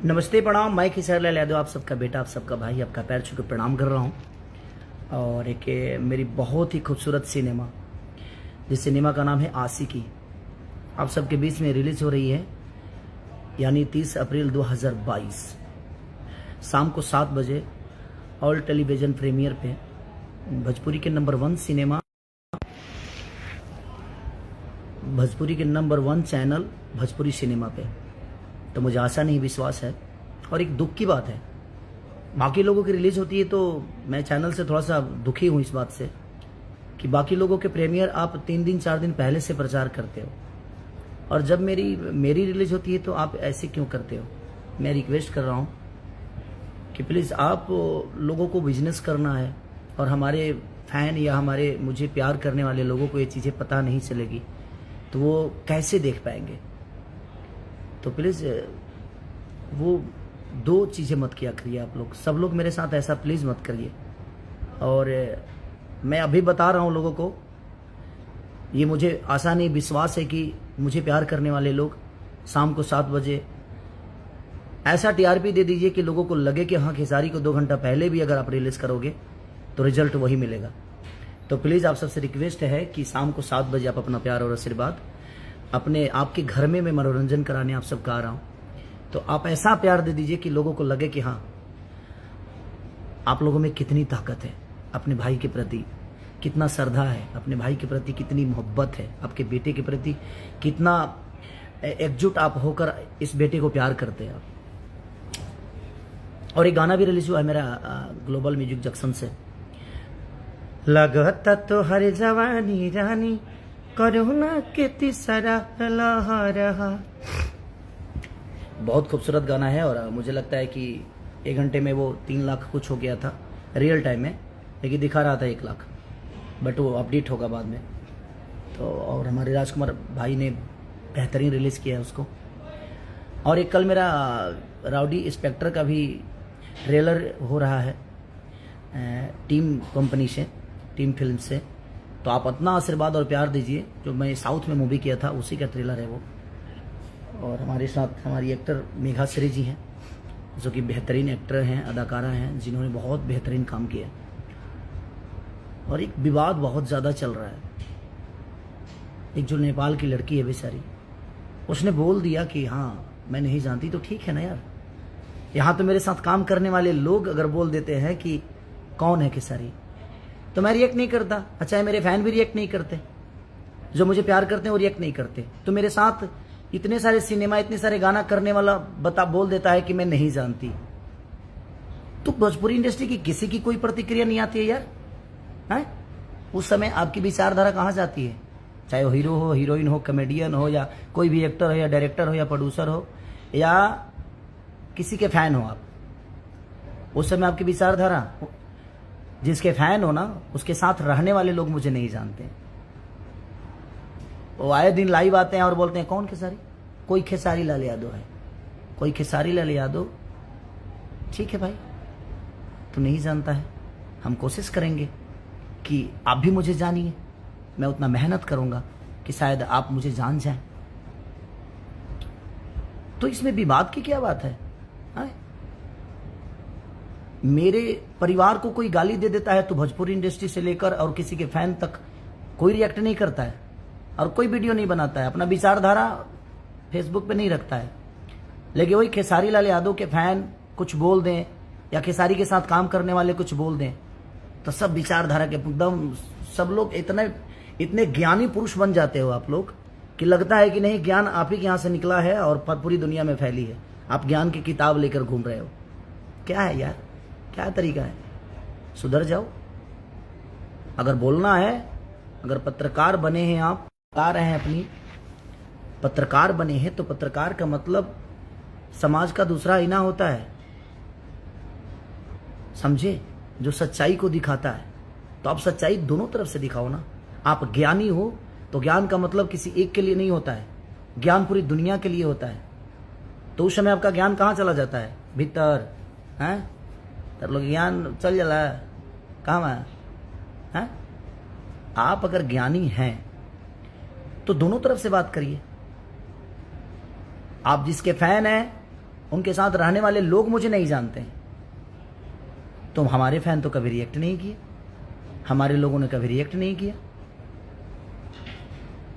नमस्ते प्रणाम। मैं खेसारी लाल यादव, आप सबका बेटा, आप सबका भाई, आपका पैर छू के प्रणाम कर रहा हूँ। और एक मेरी बहुत ही खूबसूरत सिनेमा, जिस सिनेमा का नाम है आशिकी, आप सबके बीच में रिलीज हो रही है, यानी 30 अप्रैल 2022 शाम को 7 बजे ऑल टेलीविज़न प्रीमियर पे, भोजपुरी के नंबर 1 सिनेमा, भोजपुरी के नंबर 1 चैनल भोजपुरी सिनेमा पे। तो मुझे आशा नहीं विश्वास है, और एक दुख की बात है, बाकी लोगों की रिलीज होती है तो मैं चैनल से थोड़ा सा दुखी हूँ इस बात से कि बाकी लोगों के प्रीमियर आप 3 दिन 4 दिन पहले से प्रचार करते हो, और जब मेरी रिलीज होती है तो आप ऐसे क्यों करते हो। मैं रिक्वेस्ट कर रहा हूँ कि प्लीज़, आप लोगों को बिजनेस करना है और हमारे फैन या हमारे मुझे प्यार करने वाले लोगों को ये चीज़ें पता नहीं चलेगी तो वो कैसे देख पाएंगे। तो प्लीज़ वो 2 चीज़ें मत किया करिए आप लोग, सब लोग मेरे साथ ऐसा प्लीज़ मत करिए। और मैं अभी बता रहा हूँ लोगों को, ये मुझे आशा नहीं विश्वास है कि मुझे प्यार करने वाले लोग शाम को 7 बजे ऐसा टीआरपी दे दीजिए कि लोगों को लगे कि हाँ, खेसारी को 2 घंटा पहले भी अगर आप रिलीज़ करोगे तो रिजल्ट वही मिलेगा। तो प्लीज़ आप सबसे रिक्वेस्ट है कि शाम को 7 बजे आप अपना प्यार और आशीर्वाद अपने आपके घर में मैं मनोरंजन कराने आप सबका आ रहा हूँ, तो आप ऐसा प्यार दे दीजिए कि लोगों को लगे कि हाँ, आप लोगों में कितनी ताकत है, अपने भाई के प्रति कितना श्रद्धा है, अपने भाई के प्रति कितनी मोहब्बत है, आपके बेटे के प्रति कितना एकजुट आप होकर इस बेटे को प्यार करते हैं। और एक गाना भी रिलीज हुआ है मेरा ग्लोबल म्यूजिक जंक्शन से, लगता तो हर जवानी रानी करुणा के तीसरा लहरा। बहुत खूबसूरत गाना है, और मुझे लगता है कि 1 घंटे में वो 3 लाख कुछ हो गया था रियल टाइम में, लेकिन दिखा रहा था 1 लाख, बट वो अपडेट होगा बाद में। तो और हमारे राजकुमार भाई ने बेहतरीन रिलीज़ किया है उसको। और एक कल मेरा राउडी इंस्पेक्टर का भी ट्रेलर हो रहा है टीम कंपनी से, टीम फिल्म से, तो आप इतना आशीर्वाद और प्यार दीजिए। जो मैं साउथ में मूवी किया था उसी का ट्रेलर है वो। और हमारे साथ हमारी एक्टर मेघा श्री जी हैं, जो कि बेहतरीन एक्टर हैं, अदाकारा हैं, जिन्होंने बहुत बेहतरीन काम किया। और एक विवाद बहुत ज़्यादा चल रहा है, एक जो नेपाल की लड़की है बेचारी, उसने बोल दिया कि हाँ मैं नहीं जानती, तो ठीक है ना यार, यहाँ तो मेरे साथ काम करने वाले लोग अगर बोल देते हैं कि कौन है खेसारी, तो मैं रिएक्ट नहीं करता। अच्छा, मेरे फैन भी रिएक्ट नहीं करते, जो मुझे प्यार करते हैं वो रिएक्ट नहीं करते, तो मेरे साथ इतने सारे सिनेमा, इतने सारे गाना करने वाला बोल देता है कि मैं नहीं जानती, तो भोजपुरी इंडस्ट्री की किसी की कोई प्रतिक्रिया नहीं आती है यार, है? उस समय आपकी विचारधारा कहाँ जाती है? चाहे वो हीरो हो, हीरोइन हो, कॉमेडियन हो, या कोई भी एक्टर हो, या डायरेक्टर हो, या प्रोड्यूसर हो, या किसी के फैन हो आप, उस समय आपकी विचारधारा, जिसके फैन हो ना, उसके साथ रहने वाले लोग मुझे नहीं जानते। वो आए दिन लाइव आते हैं और बोलते हैं कौन खेसारी, कोई खेसारी लाल यादव है, कोई खेसारी लाल यादव। ठीक है भाई, तू नहीं जानता है, हम कोशिश करेंगे कि आप भी मुझे जानिए, मैं उतना मेहनत करूंगा कि शायद आप मुझे जान जाएं। तो इसमें विवाद की क्या बात है? मेरे परिवार को कोई गाली दे देता है तो भोजपुरी इंडस्ट्री से लेकर और किसी के फैन तक कोई रिएक्ट नहीं करता है, और कोई वीडियो नहीं बनाता है, अपना विचारधारा फेसबुक पे नहीं रखता है। लेकिन वही खेसारी लाल यादव के फैन कुछ बोल दें, या खेसारी के साथ काम करने वाले कुछ बोल दें, तो सब विचारधारा के एकदम सब लोग इतने ज्ञानी पुरुष बन जाते हो आप लोग कि लगता है कि नहीं, ज्ञान आप ही के यहाँ से निकला है और पूरी दुनिया में फैली है, आप ज्ञान की किताब लेकर घूम रहे हो। क्या है यार, क्या तरीका है? सुधर जाओ। अगर बोलना है, अगर पत्रकार बने हैं, आप बता रहे हैं अपनी पत्रकार बने हैं, तो पत्रकार का मतलब समाज का दूसरा आईना होता है, समझे? जो सच्चाई को दिखाता है, तो आप सच्चाई दोनों तरफ से दिखाओ ना। आप ज्ञानी हो तो ज्ञान का मतलब किसी एक के लिए नहीं होता है, ज्ञान पूरी दुनिया के लिए होता है। तो उस समय आपका ज्ञान कहाँ चला जाता है? भीतर है, तर लोग ज्ञान चल जाला कहाँ है? आप अगर ज्ञानी हैं तो दोनों तरफ से बात करिए। आप जिसके फैन हैं उनके साथ रहने वाले लोग मुझे नहीं जानते हैं। तो हमारे फैन तो कभी रिएक्ट नहीं किए, हमारे लोगों ने कभी रिएक्ट नहीं किया।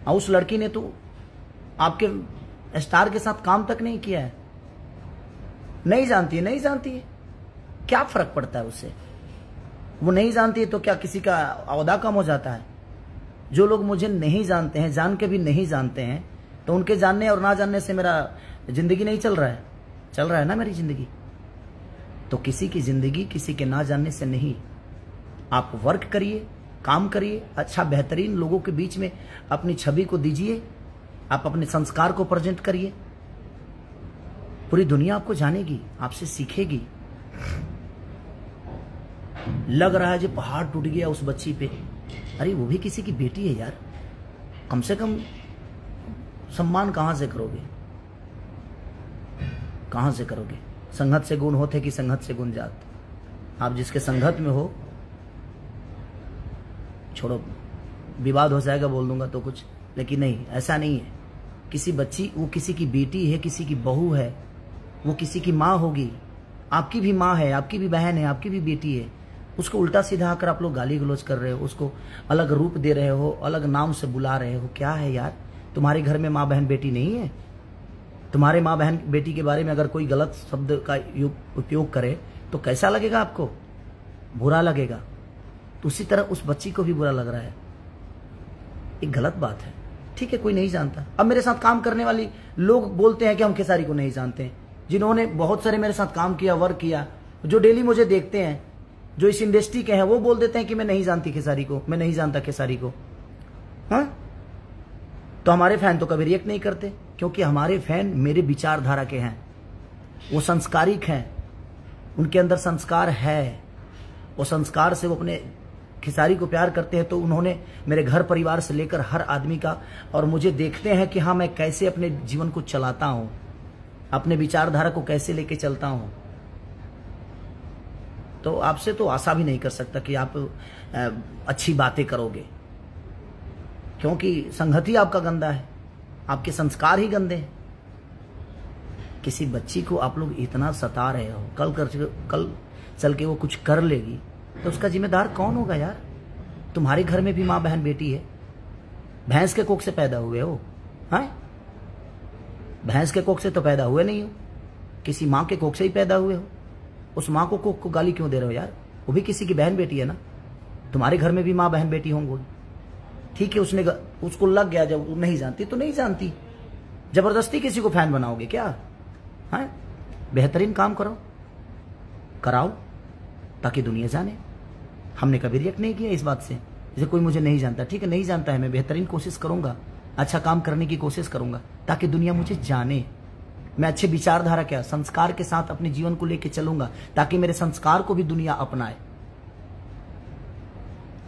और उस लड़की ने तो आपके स्टार के साथ काम तक नहीं किया है। नहीं जानती है, नहीं जानती है, क्या फर्क पड़ता है उससे? वो नहीं जानती है तो क्या किसी का औहदा कम हो जाता है? जो लोग मुझे नहीं जानते हैं, जान के भी नहीं जानते हैं, तो उनके जानने और ना जानने से मेरा जिंदगी नहीं चल रहा है? चल रहा है ना मेरी जिंदगी। तो किसी की जिंदगी किसी के ना जानने से नहीं। आप वर्क करिए, काम करिए, अच्छा बेहतरीन लोगों के बीच में अपनी छवि को दीजिए, आप अपने संस्कार को प्रेजेंट करिए। पूरी दुनिया आपको जानेगी, आपसे सीखेगी। लग रहा है जो पहाड़ टूट गया उस बच्ची पे, अरे वो भी किसी की बेटी है यार। कम से कम सम्मान कहां से करोगे? कहां से करोगे? संगत से गुण होते कि संगत से गुण जात। आप जिसके संगत में हो, छोड़ो विवाद हो जाएगा बोल दूंगा तो कुछ, लेकिन नहीं, ऐसा नहीं है। किसी बच्ची, वो किसी की बेटी है, किसी की बहू है, वो किसी की माँ होगी। आपकी भी माँ है, आपकी भी बहन है, आपकी भी बेटी है। उसको उल्टा सीधा आकर आप लोग गाली गलौज कर रहे हो, उसको अलग रूप दे रहे हो, अलग नाम से बुला रहे हो। क्या है यार? तुम्हारे घर में माँ बहन बेटी नहीं है? तुम्हारे माँ बहन बेटी के बारे में अगर कोई गलत शब्द का उपयोग करे तो कैसा लगेगा आपको? बुरा लगेगा। तो उसी तरह उस बच्ची को भी बुरा लग रहा है। एक गलत बात है। ठीक है, कोई नहीं जानता। अब मेरे साथ काम करने वाली लोग बोलते हैं कि हम खेसारी को नहीं जानते हैं, जिन्होंने बहुत सारे मेरे साथ काम किया, वर्क किया, जो डेली मुझे देखते हैं, जो इस इंडस्ट्री के हैं, वो बोल देते हैं कि मैं नहीं जानती खेसारी को, मैं नहीं जानता खेसारी को। हाँ, तो हमारे फैन तो कभी रिएक्ट नहीं करते, क्योंकि हमारे फैन मेरे विचारधारा के हैं, वो संस्कारिक हैं, उनके अंदर संस्कार है। वो संस्कार से वो अपने खेसारी को प्यार करते हैं। तो उन्होंने मेरे घर परिवार से लेकर हर आदमी का, और मुझे देखते हैं कि हाँ मैं कैसे अपने जीवन को चलाता हूं, अपने विचारधारा को कैसे लेके चलता हूं। तो आपसे तो आशा भी नहीं कर सकता कि आप अच्छी बातें करोगे, क्योंकि संगति आपका गंदा है, आपके संस्कार ही गंदे हैं। किसी बच्ची को आप लोग इतना सता रहे हो, कल चल के वो कुछ कर लेगी तो उसका जिम्मेदार कौन होगा यार? तुम्हारे घर में भी माँ बहन बेटी है। भैंस के कोख से पैदा हुए हो? हाँ, भैंस के कोख से तो पैदा हुए नहीं हो, किसी माँ के कोख से ही पैदा हुए हो। उस माँ को कोख को गाली क्यों दे रहे हो यार? वो भी किसी की बहन बेटी है ना। तुम्हारे घर में भी माँ बहन बेटी होंगे। ठीक है, उसको लग गया, जब वो नहीं जानती तो नहीं जानती। जबरदस्ती किसी को फैन बनाओगे क्या? हाँ, बेहतरीन काम करो, कराओ, ताकि दुनिया जाने। हमने कभी रिएक्ट नहीं किया इस बात से। जैसे कोई मुझे नहीं जानता, ठीक है, नहीं जानता है, मैं बेहतरीन कोशिश करूंगा, अच्छा काम करने की कोशिश करूंगा, ताकि दुनिया मुझे जाने। मैं अच्छे विचारधारा क्या, संस्कार के साथ अपने जीवन को लेकर चलूंगा, ताकि मेरे संस्कार को भी दुनिया अपनाए।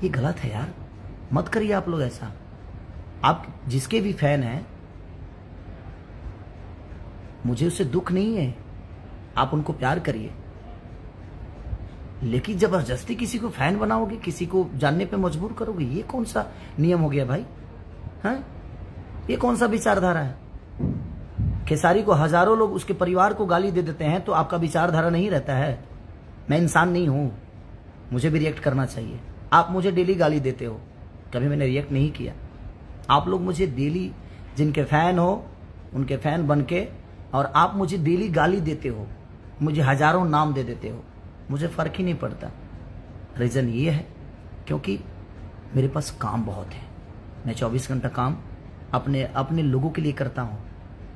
ये गलत है यार, मत करिए आप लोग ऐसा। आप जिसके भी फैन हैं, मुझे उससे दुख नहीं है, आप उनको प्यार करिए, लेकिन जबरदस्ती किसी को फैन बनाओगे, किसी को जानने पे मजबूर करोगे, ये कौन सा नियम हो गया भाई? हैं? ये कौन सा विचारधारा है? खेसारी को हजारों लोग उसके परिवार को गाली दे देते हैं, तो आपका विचारधारा नहीं रहता है? मैं इंसान नहीं हूं, मुझे भी रिएक्ट करना चाहिए। आप मुझे डेली गाली देते हो, कभी मैंने रिएक्ट नहीं किया। आप लोग मुझे डेली, जिनके फैन हो उनके फैन बन के, और आप मुझे डेली गाली देते हो, मुझे हजारों नाम दे देते हो, मुझे फर्क ही नहीं पड़ता। रीजन ये है क्योंकि मेरे पास काम बहुत है। मैं 24 घंटा काम अपने लोगों के लिए करता हूँ,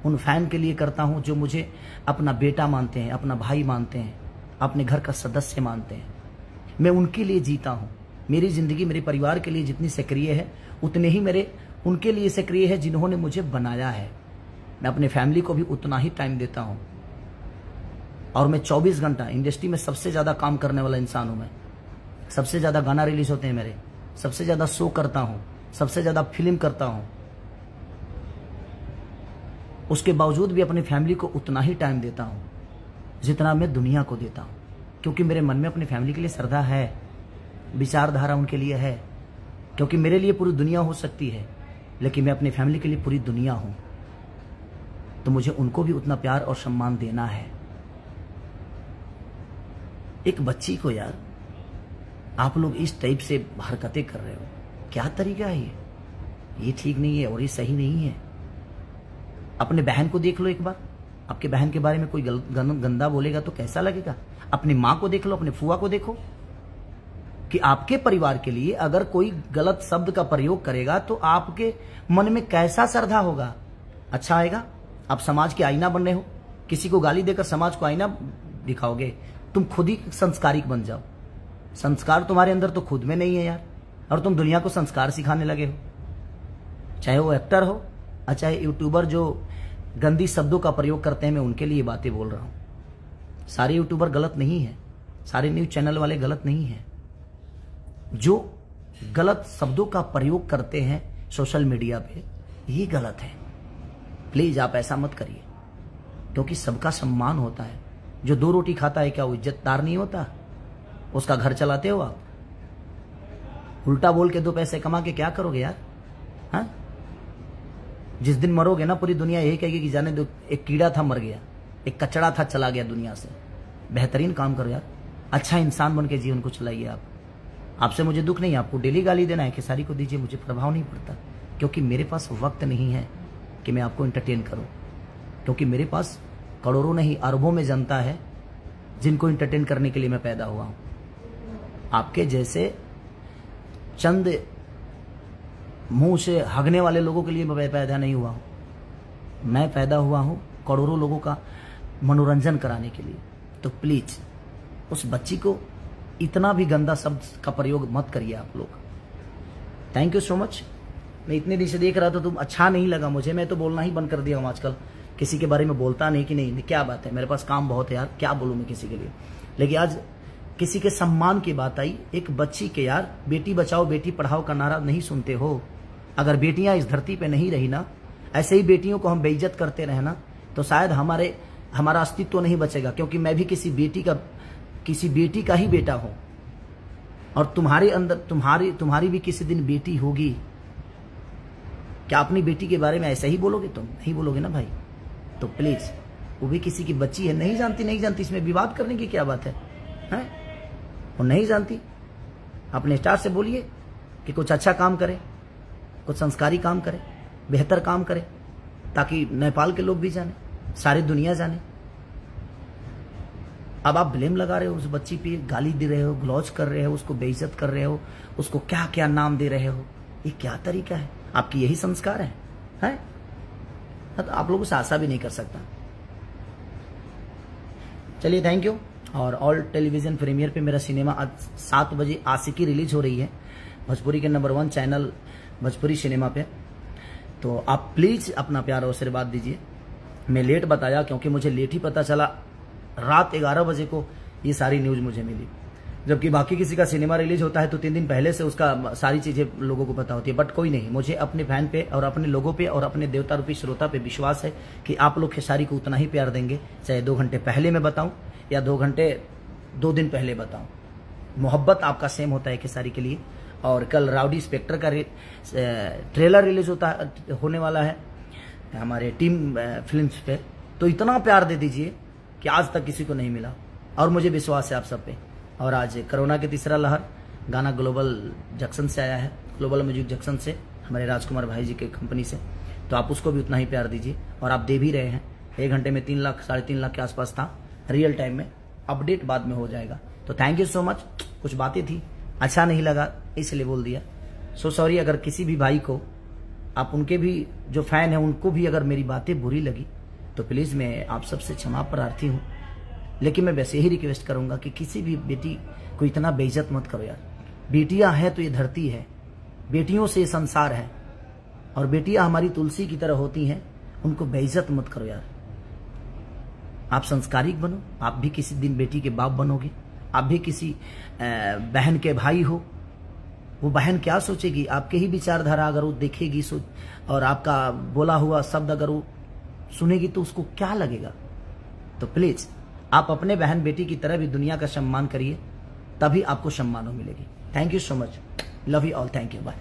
उन फैन के लिए करता हूँ जो मुझे अपना बेटा मानते हैं, अपना भाई मानते हैं, अपने घर का सदस्य मानते हैं। मैं उनके लिए जीता हूँ। मेरी जिंदगी मेरे परिवार के लिए जितनी सक्रिय है, उतने ही मेरे उनके लिए सक्रिय है जिन्होंने मुझे बनाया है। मैं अपने फैमिली को भी उतना ही टाइम देता हूँ। और मैं 24 घंटा इंडस्ट्री में सबसे ज्यादा काम करने वाला इंसान हूं। मैं सबसे ज्यादा गाना रिलीज होते हैं मेरे, सबसे ज्यादा शो करता हूं, सबसे ज्यादा फिल्म करता हूं। उसके बावजूद भी अपनी फैमिली को उतना ही टाइम देता हूं जितना मैं दुनिया को देता हूं, क्योंकि मेरे मन में अपनी फैमिली के लिए श्रद्धा है, विचारधारा उनके लिए है। क्योंकि मेरे लिए पूरी दुनिया हो सकती है, लेकिन मैं अपनी फैमिली के लिए पूरी दुनिया हूं, तो मुझे उनको भी उतना प्यार और सम्मान देना है। एक बच्ची को यार आप लोग इस टाइप से हरकतें कर रहे हो, क्या तरीका है ये ठीक नहीं है और ये सही नहीं है। अपने बहन को देख लो एक बार, आपके बहन के बारे में कोई गंदा बोलेगा तो कैसा लगेगा। अपनी माँ को देख लो, अपने फुआ को देखो कि आपके परिवार के लिए अगर कोई गलत शब्द का प्रयोग करेगा तो आपके मन में कैसा श्रद्धा होगा, अच्छा आएगा। आप समाज के आईना बन रहे हो, किसी को गाली देकर समाज को आईना दिखाओगे। तुम खुद ही संस्कारिक बन जाओ। संस्कार तुम्हारे अंदर तो खुद में नहीं है यार, और तुम दुनिया को संस्कार सिखाने लगे हो। चाहे वो एक्टर हो और चाहे यूट्यूबर जो गंदी शब्दों का प्रयोग करते हैं, मैं उनके लिए बातें बोल रहा हूं। सारे यूट्यूबर गलत नहीं है, सारे न्यूज चैनल वाले गलत नहीं है। जो गलत शब्दों का प्रयोग करते हैं सोशल मीडिया पे, ये गलत है। प्लीज आप ऐसा मत करिए, क्योंकि सबका सम्मान होता है। जो 2 रोटी खाता है क्या वो इज्जतदार नहीं होता? उसका घर चलाते हो आप? उल्टा बोल के 2 पैसे कमा के क्या करोगे यार? हाँ, जिस दिन मरोगे ना पूरी दुनिया यही कहेगी कि जाने दो, एक कीड़ा था मर गया, एक कचड़ा था चला गया दुनिया से। बेहतरीन काम करो यार, अच्छा इंसान बन के जीवन को चलाइए आप। आपसे मुझे दुख नहीं है, आपको डेली गाली देना है खेसारी को दीजिए, मुझे प्रभाव नहीं पड़ता, क्योंकि मेरे पास वक्त नहीं है कि मैं आपको एंटरटेन करूं। क्योंकि मेरे पास करोड़ों नहीं अरबों में जनता है जिनको एंटरटेन करने के लिए मैं पैदा हुआ हूं। आपके जैसे चंद मुंह से हगने वाले लोगों के लिए मैं पैदा नहीं हुआ हूं। मैं पैदा हुआ हूं करोड़ों लोगों का मनोरंजन कराने के लिए। तो प्लीज उस बच्ची को इतना भी गंदा शब्द का प्रयोग मत करिए आप लोग। Thank you so much. मैं इतने दिन से देख रहा था, तुम अच्छा नहीं लगा मुझे, मैं तो बोलना ही बंद कर दिया हूं आजकल। किसी के बारे में बोलता नहीं कि नहीं, क्या बात है, मेरे पास काम बहुत है यार, क्या बोलूं मैं किसी के लिए। लेकिन आज किसी के सम्मान की बात आई, एक बच्ची के यार, बेटी बचाओ बेटी पढ़ाओ का नारा नहीं सुनते हो? अगर बेटियां इस धरती पे नहीं रही ना, ऐसे ही बेटियों को हम बेइज्जत करते रहे ना, तो शायद हमारा अस्तित्व नहीं बचेगा। क्योंकि मैं भी किसी बेटी का ही बेटा हूं, और तुम्हारे अंदर तुम्हारी भी किसी दिन बेटी होगी। क्या अपनी बेटी के बारे में ऐसा ही बोलोगे? तुम नहीं बोलोगे ना भाई। तो प्लीज, वो भी किसी की बच्ची है, नहीं जानती, इसमें विवाद करने की क्या बात है? वो नहीं जानती, अपने स्टार से बोलिए कि कुछ अच्छा काम करे, कुछ संस्कारी काम करे, बेहतर काम करे, ताकि नेपाल के लोग भी जाने, सारी दुनिया जाने। अब आप ब्लेम लगा रहे हो उस बच्ची पे, गाली दे रहे हो, ग्लॉज कर रहे हो, उसको बेइज्जत कर रहे हो, उसको क्या क्या नाम दे रहे हो। ये क्या तरीका है? आपकी यही संस्कार है? तो आप लोगों से आशा भी नहीं कर सकता। चलिए, थैंक यू। और ऑल टेलीविजन प्रीमियर पे मेरा सिनेमा आज 7 बजे आशिकी रिलीज हो रही है, भोजपुरी के नंबर 1 चैनल भोजपुरी सिनेमा पे। तो आप प्लीज अपना प्यार और आशीर्वाद दीजिए। मैं लेट बताया क्योंकि मुझे लेट ही पता चला, रात 11 बजे को ये सारी न्यूज मुझे मिली। जबकि बाकी किसी का सिनेमा रिलीज होता है तो 3 दिन पहले से उसका सारी चीजें लोगों को पता होती है। बट कोई नहीं, मुझे अपने फैन पे और अपने लोगों पे और अपने देवता रूपी श्रोता पे विश्वास है कि आप लोग खेसारी को उतना ही प्यार देंगे, चाहे 2 घंटे पहले मैं बताऊं या 2 दिन पहले बताऊं। मोहब्बत आपका सेम होता है खेसारी के लिए। और कल राउडी स्पेक्टर का ट्रेलर रिलीज होने वाला है हमारे टीम फिल्म्स पे। तो इतना प्यार दे दीजिए कि आज तक किसी को नहीं मिला, और मुझे विश्वास है आप सब पे। और आज कोरोना की तीसरा लहर, गाना ग्लोबल जंक्शन से आया है, ग्लोबल म्यूजिक जंक्शन से, हमारे राजकुमार भाई जी के कंपनी से। तो आप उसको भी उतना ही प्यार दीजिए, और आप दे भी रहे हैं। 1 घंटे में 3 लाख 3.5 लाख के आसपास था, रियल टाइम में, अपडेट बाद में हो जाएगा। तो थैंक यू सो मच। कुछ बातें थी, अच्छा नहीं लगा इसलिए बोल दिया, सो सॉरी। अगर किसी भी भाई को, आप उनके भी जो फैन है उनको भी अगर मेरी बातें बुरी लगी तो प्लीज मैं आप सबसे क्षमा प्रार्थी हूँ। लेकिन मैं वैसे ही रिक्वेस्ट करूंगा कि किसी भी बेटी को इतना बेइज्जत मत करो यार। बेटियां हैं तो ये धरती है, बेटियों से ये संसार है, और बेटियां हमारी तुलसी की तरह होती हैं, उनको बेइज्जत मत करो यार। आप संस्कारिक बनो, आप भी किसी दिन बेटी के बाप बनोगे, आप भी किसी बहन के भाई हो। वो बहन क्या सोचेगी, आपके ही विचारधारा अगर वो देखेगी और आपका बोला हुआ शब्द अगर वो सुनेगी तो उसको क्या लगेगा। तो प्लीज आप अपने बहन बेटी की तरह भी दुनिया का सम्मान करिए, तभी आपको सम्मान मिलेगी। Thank you so much, love you all, thank you, bye.